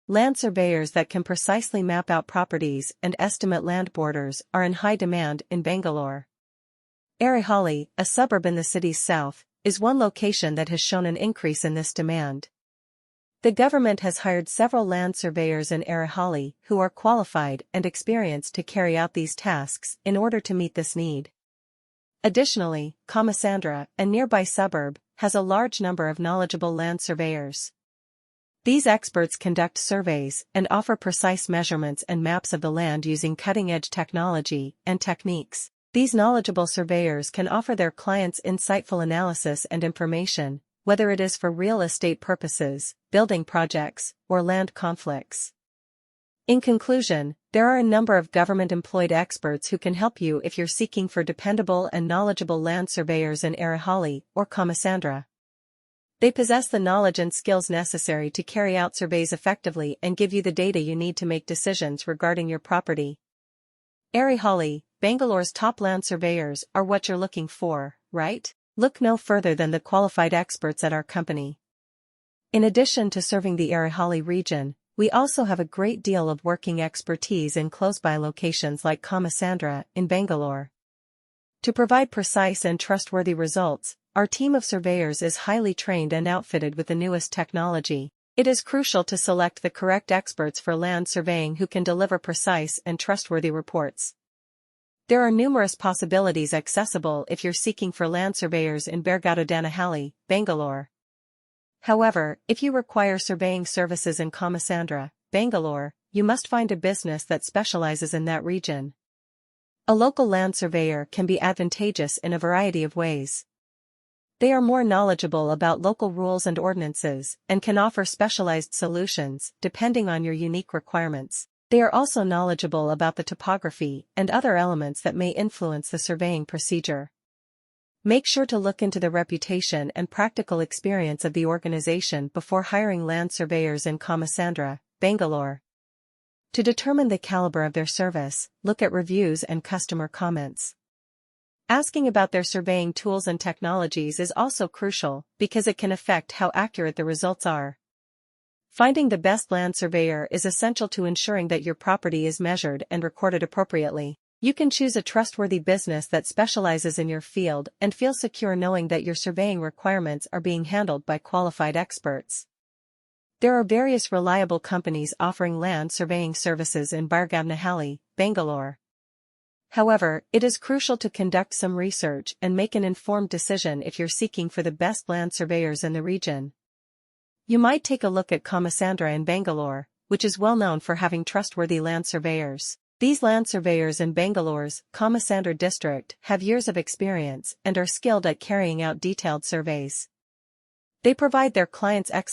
Land surveyors that can precisely map out properties and estimate land borders are in high demand in Bangalore. Arehalli, a suburb in the city's south, is one location that has shown an increase in this demand. The government has hired several land surveyors in Arehalli who are qualified and experienced to carry out these tasks in order to meet this need. Additionally, Kamasandra, a nearby suburb, has a large number of knowledgeable land surveyors. These experts conduct surveys and offer precise measurements and maps of the land using cutting-edge technology and techniques. These knowledgeable surveyors can offer their clients insightful analysis and information, whether it is for real estate purposes, building projects, or land conflicts. In conclusion, there are a number of government-employed experts who can help you if you're seeking for dependable and knowledgeable land surveyors in Arehalli or Kamasandra. They possess the knowledge and skills necessary to carry out surveys effectively and give you the data you need to make decisions regarding your property. Arehalli, Bangalore's top land surveyors are what you're looking for, right? Look no further than the qualified experts at our company. In addition to serving the Arehalli region, we also have a great deal of working expertise in close-by locations like Kamasandra in Bangalore. To provide precise and trustworthy results, our team of surveyors is highly trained and outfitted with the newest technology. It is crucial to select the correct experts for land surveying who can deliver precise and trustworthy reports. There are numerous possibilities accessible if you're seeking for land surveyors in Arehalli, Bangalore. However, if you require surveying services in Kamasandra, Bangalore, you must find a business that specializes in that region. A local land surveyor can be advantageous in a variety of ways. They are more knowledgeable about local rules and ordinances and can offer specialized solutions depending on your unique requirements. They are also knowledgeable about the topography and other elements that may influence the surveying procedure. Make sure to look into the reputation and practical experience of the organization before hiring land surveyors in Kamasandra, Bangalore. To determine the caliber of their service, look at reviews and customer comments. Asking about their surveying tools and technologies is also crucial because it can affect how accurate the results are. Finding the best land surveyor is essential to ensuring that your property is measured and recorded appropriately. You can choose a trustworthy business that specializes in your field and feel secure knowing that your surveying requirements are being handled by qualified experts. There are various reliable companies offering land surveying services in Arehalli, Bangalore. However, it is crucial to conduct some research and make an informed decision if you're seeking for the best land surveyors in the region. You might take a look at Kamasandra in Bangalore, which is well known for having trustworthy land surveyors. These land surveyors in Bangalore's Kamasandra district have years of experience and are skilled at carrying out detailed surveys. They provide their clients excellent